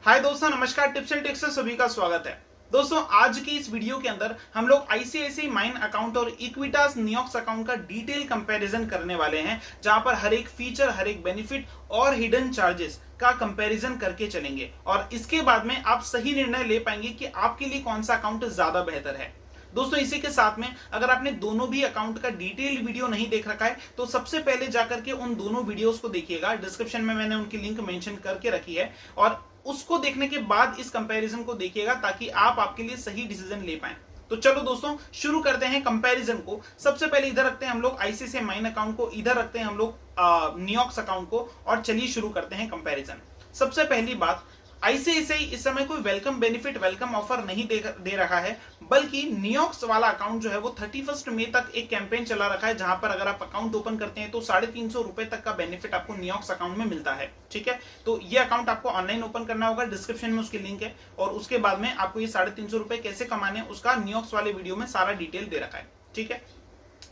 हाय दोस्तों, नमस्कार। Tips and tricks से सभी का स्वागत है। दोस्तों, आज की इस वीडियो के अंदर हम लोग आईसीआईसीआई माइन अकाउंट और इक्विटास नियोक्स अकाउंट का डिटेल कंपैरिजन करने वाले हैं, जहां पर हर एक फीचर, हर एक बेनिफिट और हिडन चार्जेस का कंपैरिजन करके चलेंगे और इसके बाद में आप सही निर्णय ले पाएंगे कि आपके लिए कौन सा अकाउंट ज्यादा बेहतर है। दोस्तों, इसी के साथ में अगर आपने दोनों भी अकाउंट का डिटेल वीडियो नहीं देख रखा है तो सबसे पहले जाकर के उन दोनों वीडियोस को देखिएगा। डिस्क्रिप्शन में मैंने उनकी लिंक मेंशन करके रखी है और उसको देखने के बाद इस कंपैरिजन को देखिएगा ताकि आप आपके लिए सही डिसीजन ले पाएं। तो चलो दोस्तों, शुरू करते हैं कंपैरिजन को। सबसे पहले इधर रखते हैं हम लोग आईसीआईसीआई माइन अकाउंट को, इधर रखते हैं हम लोग नियोक्स अकाउंट को और चलिए शुरू करते हैं कंपैरिजन। सबसे पहली बात, आईसीआईसीआई इस समय कोई वेलकम बेनिफिट, वेलकम ऑफर नहीं दे रहा है, बल्कि नियोक्स वाला अकाउंट जो है वो 31 मई तक एक कैंपेन चला रखा है, जहां पर अगर आप अकाउंट ओपन करते हैं तो 350 रुपए तक का बेनिफिट आपको नियोक्स अकाउंट में मिलता है। ठीक है, तो ये अकाउंट आपको ऑनलाइन ओपन करना होगा, डिस्क्रिप्शन में उसकी लिंक है और उसके बाद में आपको ये 350 रुपए कैसे कमाने उसका नियोक्स वाले वीडियो में सारा डिटेल दे रखा है। ठीक है,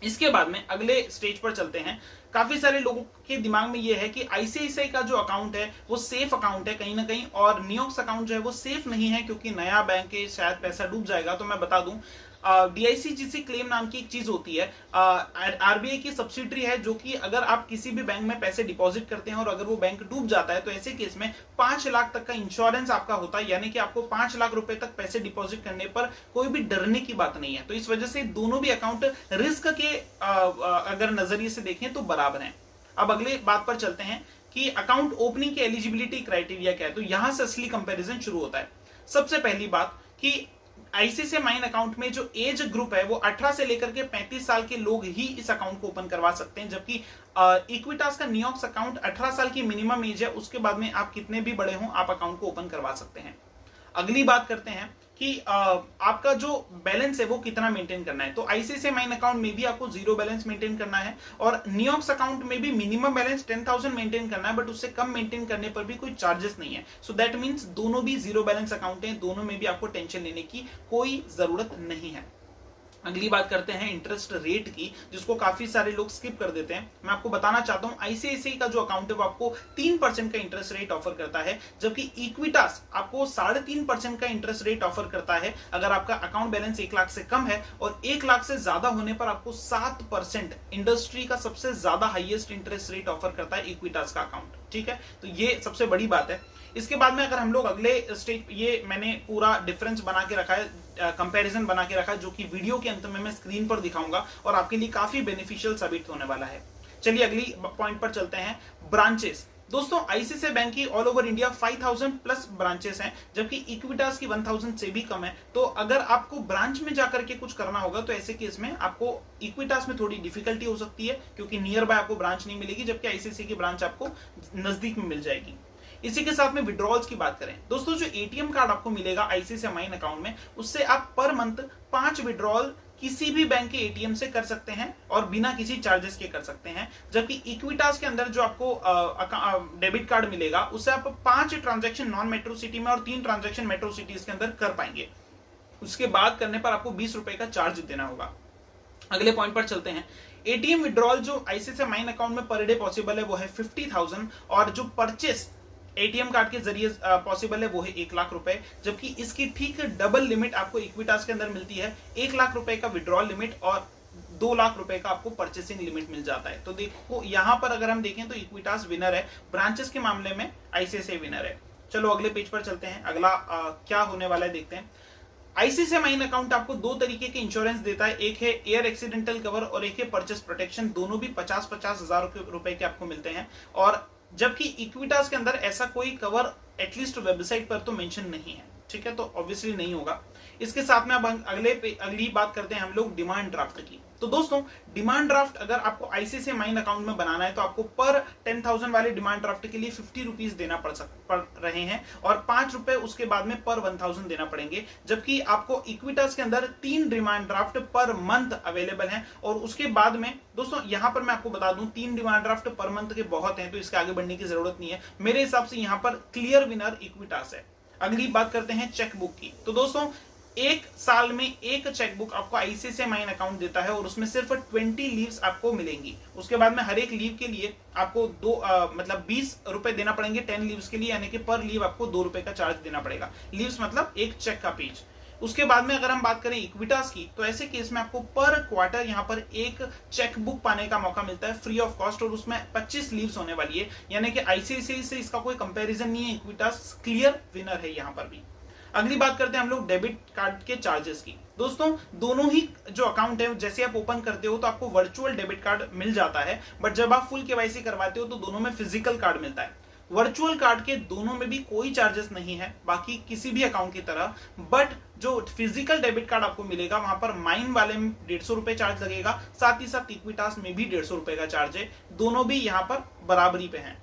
इसके बाद में अगले स्टेज पर चलते हैं। काफी सारे लोगों के दिमाग में ये है कि आईसीआईसीआई का जो अकाउंट है वो सेफ अकाउंट है कहीं ना कहीं, और नियोक्स अकाउंट जो है वो सेफ नहीं है क्योंकि नया बैंक है, शायद पैसा डूब जाएगा। तो मैं बता दूं, डीआईसीजीसी क्लेम नाम की एक चीज होती है, आरबीआई की सब्सिडरी है, जो कि अगर आप किसी भी बैंक में पैसे डिपॉजिट करते हैं और अगर वो बैंक डूब जाता है तो ऐसे केस में 5 लाख तक का इंश्योरेंस आपका होता है, यानी कि आपको 5 लाख रुपए तक पैसे डिपॉजिट करने पर कोई भी डरने की बात नहीं है। तो इस वजह से दोनों भी अकाउंट रिस्क के अगर नजरिए से देखें तो बराबर हैं। अब अगले बात पर चलते हैं कि अकाउंट ओपनिंग के एलिजिबिलिटी क्राइटेरिया क्या है। तो यहां से असली कंपैरिजन शुरू होता है। सबसे पहली बात कि आईसीआईसीआई माइन अकाउंट में जो एज ग्रुप है वो 18 से लेकर के 35 साल के लोग ही इस अकाउंट को ओपन करवा सकते हैं, जबकि इक्विटास का नियोक्स अकाउंट 18 साल की मिनिमम एज है, उसके बाद में आप कितने भी बड़े हों आप अकाउंट को ओपन करवा सकते हैं। अगली बात करते हैं कि आपका जो बैलेंस है वो कितना मेंटेन करना है। तो आईसीआईसीआई माइन अकाउंट में भी आपको 0 बैलेंस मेंटेन करना है और नियोक्स अकाउंट में भी मिनिमम बैलेंस 10,000 मेंटेन करना है, बट उससे कम मेंटेन करने पर भी कोई चार्जेस नहीं है। सो दैट मींस दोनों भी 0 बैलेंस अकाउंट हैं, दोनों में भी आपको टेंशन लेने की कोई जरूरत नहीं है। अगली बात करते हैं इंटरेस्ट रेट की, जिसको काफी सारे लोग स्किप कर देते हैं। मैं आपको बताना चाहता हूं, आईसीआईसीआई का जो अकाउंट है वो आपको 3% का इंटरेस्ट रेट ऑफर करता है, जबकि इक्विटास आपको 3.5% का इंटरेस्ट रेट ऑफर करता है अगर आपका अकाउंट बैलेंस 1 लाख से कम है, और 1 लाख से ज्यादा होने पर आपको 7%, इंडस्ट्री का सबसे ज्यादा हाईएस्ट इंटरेस्ट रेट ऑफर करता है इक्विटास का अकाउंट। ठीक है, तो ये सबसे बड़ी बात है। इसके बाद में अगर हम लोग अगले स्टेज, ये मैंने पूरा डिफरेंस बना के रखा है, कंपैरिजन बना के रखा है, जो कि वीडियो के अंत में मैं स्क्रीन पर दिखाऊंगा और आपके लिए काफी बेनिफिशियल साबित होने वाला है। चलिए अगली पॉइंट पर चलते हैं, ब्रांचेस। दोस्तों, आईसीआईसीआई बैंक की all over India 5000 plus branches हैं, जबकि इक्विटास की 1000 से भी कम है। तो अगर आपको ब्रांच में जाकर के कुछ करना होगा तो ऐसे केस में आपको इक्विटास में थोड़ी डिफिकल्टी हो सकती है, क्योंकि नियर बाय आपको ब्रांच नहीं मिलेगी, जबकि आईसीआईसीआई की ब्रांच आपको नजदीक में मिल जाएगी। इसी के साथ में विड्रॉल्स की बात करें दोस्तों, जो एटीएम कार्ड आपको मिलेगा आईसीआईसीआई माइन अकाउंट में, उससे आप पर मंथ 5 विड्रॉल किसी भी बैंक के एटीएम से कर सकते हैं और बिना किसी चार्जेस के कर सकते हैं, जबकि इक्विटास के अंदर जो आपको डेबिट कार्ड मिलेगा उससे आप 5 ट्रांजैक्शन नॉन मेट्रो सिटी में और 3 ट्रांजैक्शन मेट्रो सिटीज के अंदर कर पाएंगे। उसके बाद करने पर आपको 20 रुपए का चार्ज देना होगा। अगले पॉइंट पर चलते हैं, एटीएम विड्रॉल जो आईसीआईसीआई माइन अकाउंट में पर डे पॉसिबल है वो है 50,000, और जो परचेस एटीएम कार्ड के जरिए पॉसिबल है वो है 1 लाख रुपए, जबकि इसकी ठीक डबल लिमिट आपको इक्विटास के अंदर मिलती है। 1 लाख रुपए का विड्रॉल लिमिट और 2 लाख रुपए का आपको परचेसिंग लिमिट मिल जाता है। तो देखो यहां पर अगर हम देखें तो इक्विटास विनर है, ब्रांचेस के मामले में आईसीआईसीआई विनर है। चलो अगले पेज पर चलते हैं, अगला क्या होने वाला है देखते हैं। आईसीआईसीआई माइन अकाउंट आपको 2 तरीके के इंश्योरेंस देता है, एक है एयर एक्सीडेंटल कवर और एक है परचेस प्रोटेक्शन। दोनों भी 50-50 हजार रुपए के आपको मिलते हैं, और जबकि इक्विटास के अंदर ऐसा कोई कवर एटलीस्ट वेबसाइट पर तो मेंशन नहीं है। ठीक है, तो ऑब्वियसली नहीं होगा। इसके साथ में अब अगली बात करते हैं हम लोग डिमांड ड्राफ्ट की। तो दोस्तों, डिमांड ड्राफ्ट अगर आपको आईसीआईसीआई माइन अकाउंट में बनाना है तो आपको पर 10,000 वाले डिमांड ड्राफ्ट के लिए 50 रुपीज देना पड़ रहे हैं, और 5 रुपए उसके बाद में पर 1000 देना पड़ेंगे, जबकि आपको इक्विटास के अंदर 3 demand draft per month available हैं। और उसके बाद में दोस्तों यहां पर मैं आपको बता दूं, 3 डिमांड ड्राफ्ट पर मंथ के बहुत हैं, तो इसके आगे बढ़ने की जरूरत नहीं है। मेरे हिसाब से यहां पर क्लियर विनर इक्विटास है। अगली बात करते हैं चेकबुक की। तो दोस्तों, एक साल में एक चेकबुक आपको आईसीआईसीआई माइन अकाउंट देता है और उसमें सिर्फ 20 लीव्स आपको मिलेंगी। उसके बाद में हर एक लीव के लिए आपको मतलब 20 रुपए देना पड़ेंगे 10 लीव्स के लिए, यानी कि पर लीव आपको 2 रुपए का चार्ज देना पड़ेगा। लीव्स मतलब एक चेक का पेज। उसके बाद में अगर हम बात करें इक्विटास की, तो ऐसे केस में आपको पर क्वार्टर यहाँ पर एक चेक बुक पाने का मौका मिलता है फ्री ऑफ कॉस्ट, और उसमें 25 लीव्स होने वाली है, यानी कि आईसीआईसीआई से इसका कोई कंपैरिजन नहीं है। इक्विटास क्लियर विनर है यहाँ पर भी। अगली बात करते हैं हम लोग डेबिट कार्ड के चार्जेस की। दोस्तों दोनों ही जो अकाउंट है जैसे आप ओपन करते हो तो आपको वर्चुअल डेबिट कार्ड मिल जाता है, बट जब आप फुल केवाईसी करवाते हो तो दोनों में फिजिकल कार्ड मिलता है। वर्चुअल कार्ड के दोनों में भी कोई चार्जेस नहीं है बाकी किसी भी अकाउंट की तरह, बट जो फिजिकल डेबिट कार्ड आपको मिलेगा वहां पर माइन वाले में 150 रुपए चार्ज लगेगा, साथ ही साथ इक्विटास में भी 150 रुपए का चार्ज है। दोनों भी यहाँ पर बराबरी पे हैं।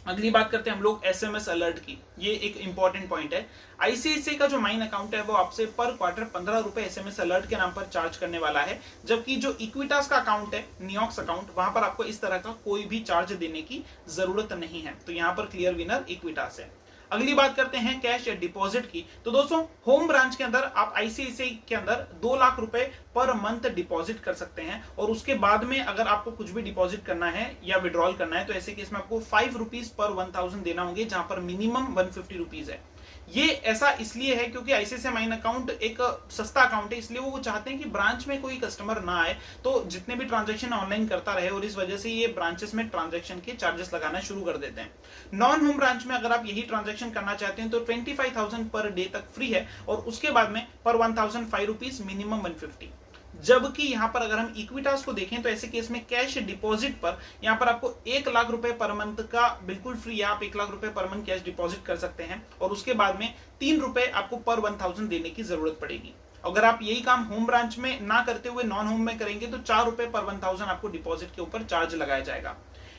अगली बात करते हैं हम लोग एसएमएस अलर्ट की। ये एक इंपॉर्टेंट पॉइंट है। आईसीआईसीआई का जो माइन अकाउंट है वो आपसे पर क्वार्टर 15 रुपए एसएमएस अलर्ट के नाम पर चार्ज करने वाला है, जबकि जो इक्विटास का अकाउंट है नियोक्स अकाउंट, वहां पर आपको इस तरह का कोई भी चार्ज देने की जरूरत नहीं है। तो यहाँ पर क्लियर विनर इक्विटास है। अगली बात करते हैं कैश या डिपॉजिट की। तो दोस्तों होम ब्रांच के अंदर आप आईसीआईसीआई के अंदर 2 लाख रुपए पर मंथ डिपॉजिट कर सकते हैं, और उसके बाद में अगर आपको कुछ भी डिपॉजिट करना है या विड्रॉल करना है तो ऐसे केस में आपको 5 रुपीज पर 1000 देना होंगे, जहां पर मिनिमम 150 रुपीज है। ये ऐसा इसलिए है क्योंकि आईसीआईसीआई माइन अकाउंट एक सस्ता अकाउंट है, इसलिए वो चाहते हैं कि ब्रांच में कोई कस्टमर ना आए, तो जितने भी ट्रांजैक्शन ऑनलाइन करता रहे, और इस वजह से ये ब्रांचेस में ट्रांजैक्शन के चार्जेस लगाना शुरू कर देते हैं। नॉन होम ब्रांच में अगर आप यही ट्रांजैक्शन करना चाहते हैं तो 25,000 पर डे तक फ्री है, और उसके बाद में पर 1000 5 रुपीज, मिनिमम 150। जबकि यहां पर अगर हम इक्विटास को देखें तो ऐसे केस में कैश डिपॉजिट पर यहां पर आपको 1 लाख रुपए पर मंथ का बिल्कुल फ्री है। आप 1 लाख रुपए पर मंथ कैश डिपॉजिट कर सकते हैं, और उसके बाद में 3 रुपए आपको पर 1000 देने की जरूरत पड़ेगी। अगर आप यही काम होम ब्रांच में ना करते हुए नॉन होम में करेंगे तो 4 रुपए पर 1000 आपको डिपॉजिट के ऊपर चार्ज लगाया जाएगा।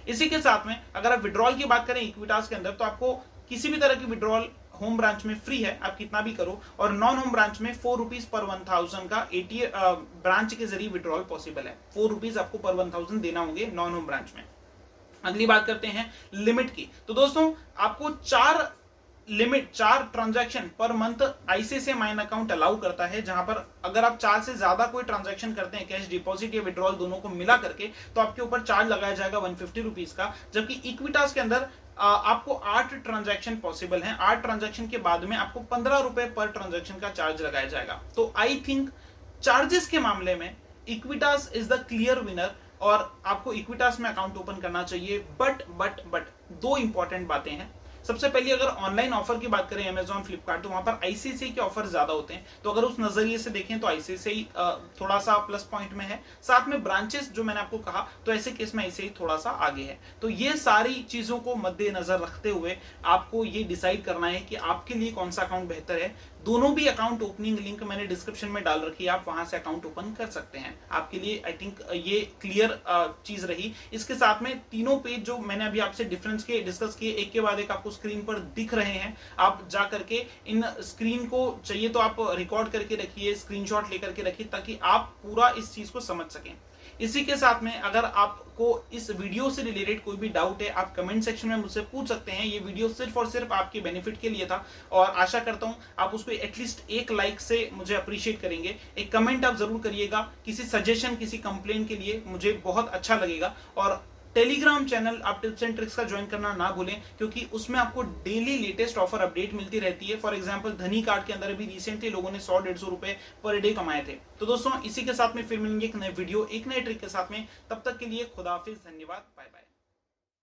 इसी के साथ में अगर आप विड्रॉल की बात करें इक्विटास के अंदर, तो आपको किसी भी तरह की विड्रॉल होम ब्रांच में फ्री है, आप कितना भी करो, और नॉन होम ब्रांच में 4 रुपीज पर 1000 का एटीएम ब्रांच के जरिए विड्रॉल पॉसिबल है। 4 रुपीज आपको पर 1000 देना होंगे नॉन होम ब्रांच में। अगली बात करते हैं लिमिट की। तो दोस्तों आपको 4 transaction per month ICICI mine account allow करता है, जहां पर अगर आप 4 से ज्यादा कोई ट्रांजैक्शन करते हैं कैश डिपॉजिट या विड्रॉल दोनों को मिला करके, तो आपके ऊपर चार्ज लगाया जाएगा 150 रुपीज का। जबकि इक्विटास के अंदर आपको 8 ट्रांजैक्शन पॉसिबल हैं। 8 ट्रांजैक्शन के बाद में आपको 15 रुपए पर ट्रांजैक्शन का चार्ज लगाया जाएगा। तो आई थिंक चार्जेस के मामले में Equitas is the clear winner, और आपको इक्विटास में अकाउंट ओपन करना चाहिए। बट 2 इंपॉर्टेंट बातें हैं। सबसे पहले अगर ऑनलाइन ऑफर की बात करें अमेजॉन फ्लिपकार्ट, तो वहां पर आईसीआईसीआई के ऑफर ज्यादा होते हैं, तो अगर उस नजरिए से देखें तो आईसीआईसीआई थोड़ा सा प्लस पॉइंट में है। साथ में ब्रांचेस जो मैंने आपको कहा, तो ऐसे केस में आईसीआईसीआई थोड़ा सा आगे है। तो ये सारी चीजों को मद्देनजर रखते हुए आपको ये डिसाइड करना है कि आपके लिए कौन सा अकाउंट बेहतर है। दोनों भी अकाउंट ओपनिंग लिंक मैंने डिस्क्रिप्शन में डाल रखी है, आप वहां से अकाउंट ओपन कर सकते हैं। आपके लिए आई थिंक ये क्लियर चीज रही। इसके साथ में तीनों पेज जो मैंने अभी आपसे डिफरेंस के डिस्कस किए, एक के बाद एक आपको स्क्रीन पर दिख रहे हैं। आप जा करके इन स्क्रीन को चाहिए तो आप रिकॉर्ड करके रखिए, स्क्रीनशॉट लेकर के रखिए, ताकि आप पूरा इस चीज को समझ सकें। इसी के साथ में अगर आपको इस वीडियो से रिलेटेड कोई भी डाउट है, आप कमेंट सेक्शन में मुझसे पूछ सकते हैं। ये वीडियो सिर्फ और सिर्फ आपके बेनिफिट के लिए था, और आशा करता हूं आप उसको एटलीस्ट 1 लाइक से मुझे अप्रिशिएट करेंगे। एक कमेंट आप जरूर करिएगा, किसी सजेशन, किसी कंप्लेंट के लिए मुझे बहुत अच्छा लगेगा। और टेलीग्राम चैनल आप टिप्स एंड ट्रिक्स का ज्वाइन करना ना भूलें, क्योंकि उसमें आपको डेली लेटेस्ट ऑफर अपडेट मिलती रहती है। फॉर एग्जांपल धनी कार्ड के अंदर अभी रिसेंटली लोगों ने 100-150 रुपए पर डे कमाए थे। तो दोस्तों इसी के साथ में फिर मिलेंगे एक नए वीडियो, एक नए ट्रिक के साथ में। तब तक के लिए खुदा हाफिज, धन्यवाद, बाय बाय।